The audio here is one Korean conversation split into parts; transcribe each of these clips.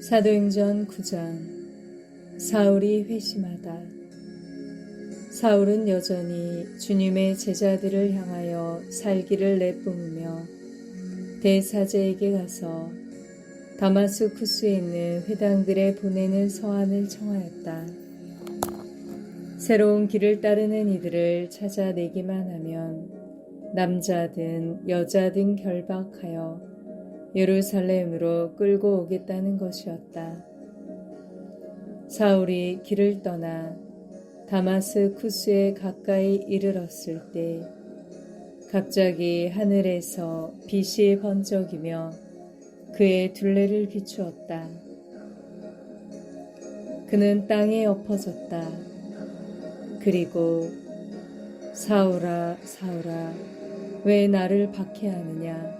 사도행전 9장. 사울이 회심하다. 사울은 여전히 주님의 제자들을 향하여 살기를 내뿜으며 대사제에게 가서 다마스쿠스에 있는 회당들에 보내는 서한을 청하였다. 새로운 길을 따르는 이들을 찾아내기만 하면 남자든 여자든 결박하여 예루살렘으로 끌고 오겠다는 것이었다. 사울이 길을 떠나 다마스쿠스에 가까이 이르렀을 때 갑자기 하늘에서 빛이 번쩍이며 그의 둘레를 비추었다. 그는 땅에 엎어졌다. 그리고 사울아, 사울아, 왜 나를 박해하느냐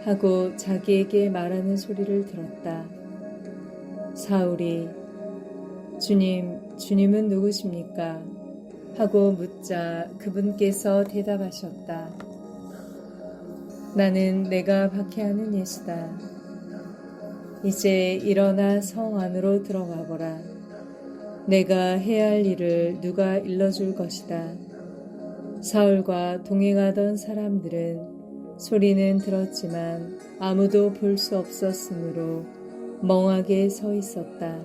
하고 자기에게 말하는 소리를 들었다. 사울이 주님은 누구십니까? 하고 묻자 그분께서 대답하셨다. 나는 내가 박해하는 예수다. 이제 일어나 성 안으로 들어가 보라. 내가 해야 할 일을 누가 일러줄 것이다. 사울과 동행하던 사람들은 소리는 들었지만 아무도 볼 수 없었으므로 멍하게 서 있었다.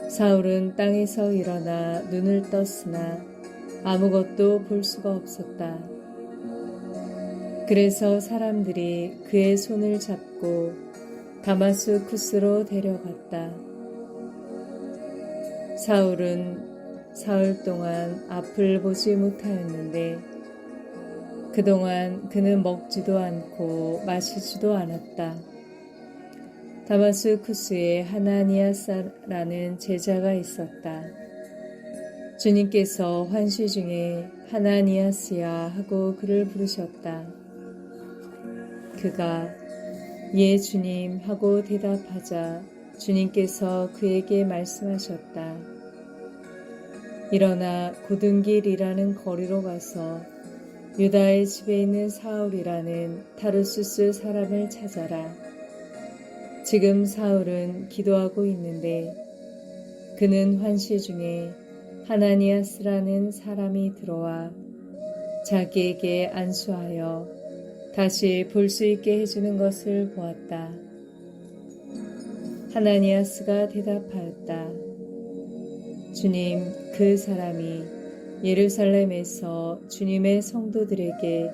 사울은 땅에서 일어나 눈을 떴으나 아무것도 볼 수가 없었다. 그래서 사람들이 그의 손을 잡고 다마스쿠스로 데려갔다. 사울은 사흘 동안 앞을 보지 못하였는데 그동안 그는 먹지도 않고 마시지도 않았다. 다마스쿠스에 하나니아스라는 제자가 있었다. 주님께서 환시 중에 하나니아스야 하고 그를 부르셨다. 그가 예 주님 하고 대답하자 주님께서 그에게 말씀하셨다. 일어나 고등길이라는 거리로 가서 유다의 집에 있는 사울이라는 타르수스 사람을 찾아라. 지금 사울은 기도하고 있는데 그는 환시 중에 하나니아스라는 사람이 들어와 자기에게 안수하여 다시 볼 수 있게 해주는 것을 보았다. 하나니아스가 대답하였다. 주님, 그 사람이 예루살렘에서 주님의 성도들에게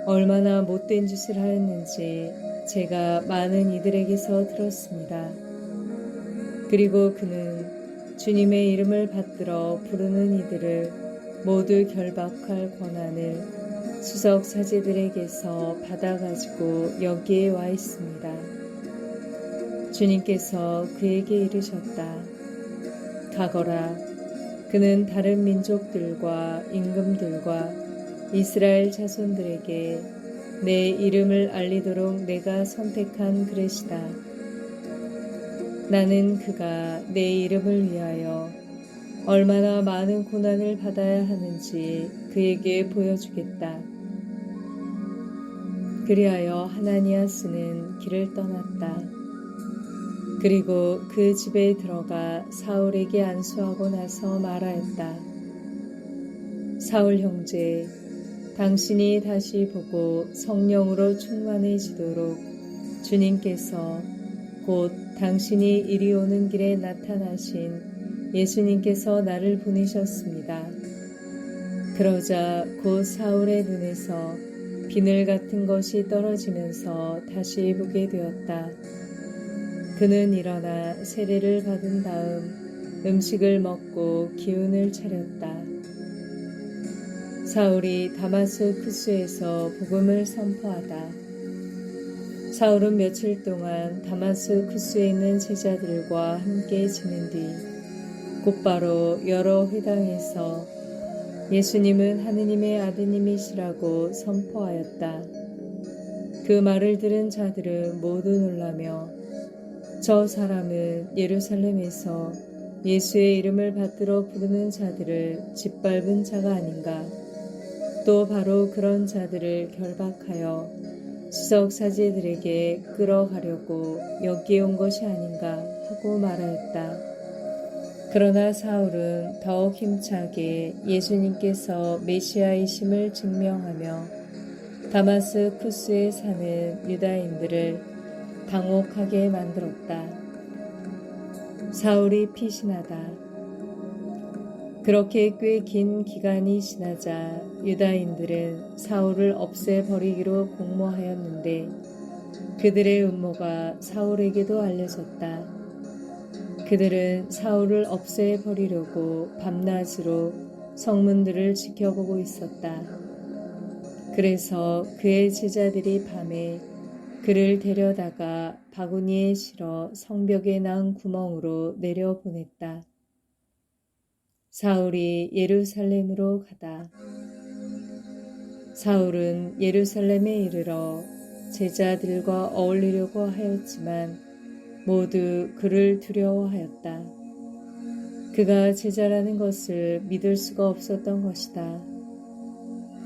얼마나 못된 짓을 하였는지 제가 많은 이들에게서 들었습니다. 그리고 그는 주님의 이름을 받들어 부르는 이들을 모두 결박할 권한을 수석 사제들에게서 받아가지고 여기에 와 있습니다. 주님께서 그에게 이르셨다. 가거라. 그는 다른 민족들과 임금들과 이스라엘 자손들에게 내 이름을 알리도록 내가 선택한 그릇이다. 나는 그가 내 이름을 위하여 얼마나 많은 고난을 받아야 하는지 그에게 보여주겠다. 그리하여 하나니아스는 길을 떠났다. 그리고 그 집에 들어가 사울에게 안수하고 나서 말하였다. 사울 형제, 당신이 다시 보고 성령으로 충만해지도록 주님께서 곧 당신이 이리 오는 길에 나타나신 예수님께서 나를 보내셨습니다. 그러자 곧 사울의 눈에서 비늘 같은 것이 떨어지면서 다시 보게 되었다. 그는 일어나 세례를 받은 다음 음식을 먹고 기운을 차렸다. 사울이 다마스쿠스에서 복음을 선포하다. 사울은 며칠 동안 다마스쿠스에 있는 제자들과 함께 지낸 뒤 곧바로 여러 회당에서 예수님은 하느님의 아드님이시라고 선포하였다. 그 말을 들은 자들은 모두 놀라며 저 사람은 예루살렘에서 예수의 이름을 받들어 부르는 자들을 짓밟은 자가 아닌가. 또 바로 그런 자들을 결박하여 수석사제들에게 끌어가려고 여기에 온 것이 아닌가 하고 말하였다. 그러나 사울은 더욱 힘차게 예수님께서 메시아이심을 증명하며 다마스쿠스에 사는 유다인들을 당혹하게 만들었다. 사울이 피신하다. 그렇게 꽤 긴 기간이 지나자 유다인들은 사울을 없애버리기로 공모하였는데 그들의 음모가 사울에게도 알려졌다. 그들은 사울을 없애버리려고 밤낮으로 성문들을 지켜보고 있었다. 그래서 그의 제자들이 밤에 그를 데려다가 바구니에 실어 성벽에 난 구멍으로 내려보냈다. 사울이 예루살렘으로 가다. 사울은 예루살렘에 이르러 제자들과 어울리려고 하였지만 모두 그를 두려워하였다. 그가 제자라는 것을 믿을 수가 없었던 것이다.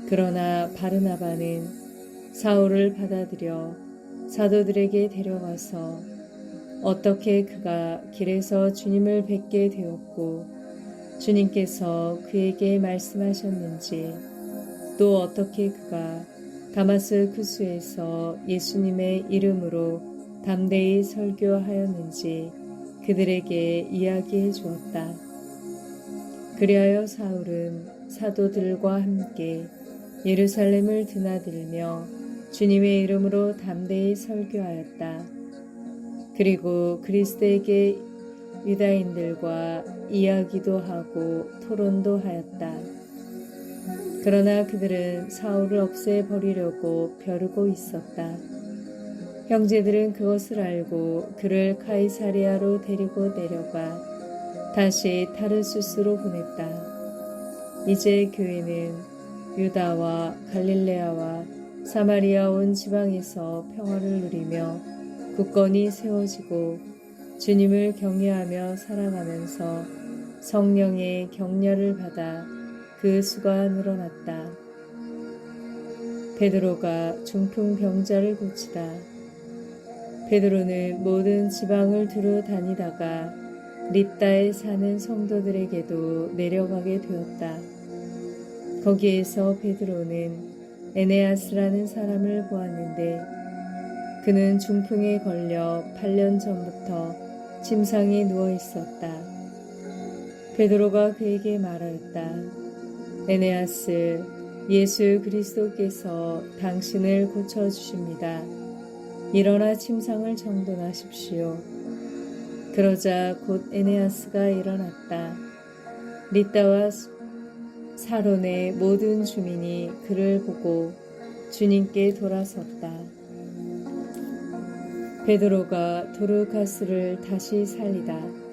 그러나 바르나바는 사울을 받아들여 사도들에게 데려가서 어떻게 그가 길에서 주님을 뵙게 되었고 주님께서 그에게 말씀하셨는지 또 어떻게 그가 다마스쿠스에서 예수님의 이름으로 담대히 설교하였는지 그들에게 이야기해 주었다. 그리하여 사울은 사도들과 함께 예루살렘을 드나들며 주님의 이름으로 담대히 설교하였다. 그리고 그리스도에게 유다인들과 이야기도 하고 토론도 하였다. 그러나 그들은 사울을 없애버리려고 벼르고 있었다. 형제들은 그것을 알고 그를 카이사리아로 데리고 내려가 다시 타르수스로 보냈다. 이제 교회는 유다와 갈릴레아와 사마리아 온 지방에서 평화를 누리며 굳건히 세워지고 주님을 경외하며 살아가면서 성령의 격려를 받아 그 수가 늘어났다. 베드로가 중풍병자를 고치다. 베드로는 모든 지방을 두루 다니다가 립다에 사는 성도들에게도 내려가게 되었다. 거기에서 베드로는 에네아스라는 사람을 보았는데 그는 중풍에 걸려 8년 전부터 침상에 누워 있었다. 베드로가 그에게 말하였다. 에네아스, 예수 그리스도께서 당신을 고쳐주십니다. 일어나 침상을 정돈하십시오. 그러자 곧 에네아스가 일어났다. 립다와 사론의 모든 주민이 그를 보고 주님께 돌아섰다. 베드로가 도르가스를 다시 살리다.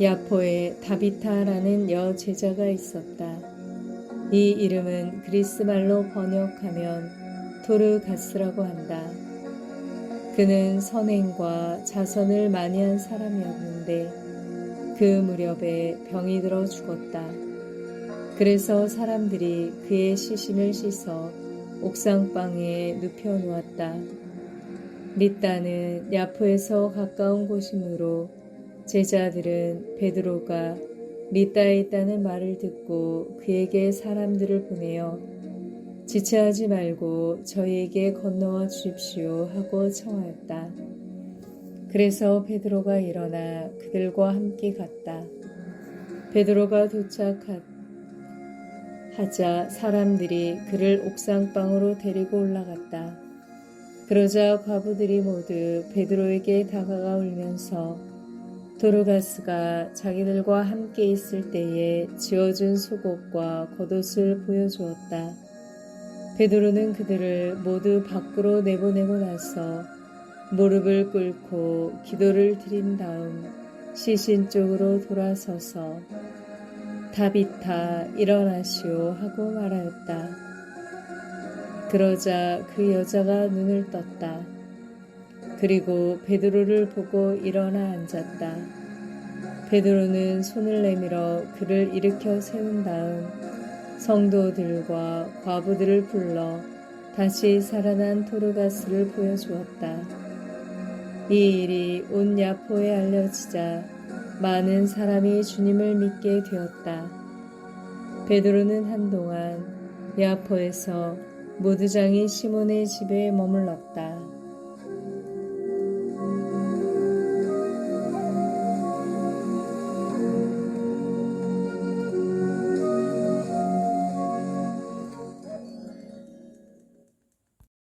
야포에 다비타라는 여제자가 있었다. 이 이름은 그리스 말로 번역하면 도르가스라고 한다. 그는 선행과 자선을 많이 한 사람이었는데 그 무렵에 병이 들어 죽었다. 그래서 사람들이 그의 시신을 씻어 옥상방에 눕혀 놓았다. 립다는 야포에서 가까운 곳이므로 제자들은 베드로가 립다에 있다는 말을 듣고 그에게 사람들을 보내어 지체하지 말고 저희에게 건너와 주십시오 하고 청하였다. 그래서 베드로가 일어나 그들과 함께 갔다. 베드로가 도착하자 사람들이 그를 옥상방으로 데리고 올라갔다. 그러자 과부들이 모두 베드로에게 다가가 울면서 도르가스가 자기들과 함께 있을 때에 지어준 속옷과 겉옷을 보여주었다. 베드로는 그들을 모두 밖으로 내보내고 나서 무릎을 꿇고 기도를 드린 다음 시신 쪽으로 돌아서서 다비타 일어나시오 하고 말하였다. 그러자 그 여자가 눈을 떴다. 그리고 베드로를 보고 일어나 앉았다. 베드로는 손을 내밀어 그를 일으켜 세운 다음 성도들과 과부들을 불러 다시 살아난 도르가스를 보여주었다. 이 일이 온 야포에 알려지자 많은 사람이 주님을 믿게 되었다. 베드로는 한동안 야포에서 무두장이 시몬의 집에 머물렀다.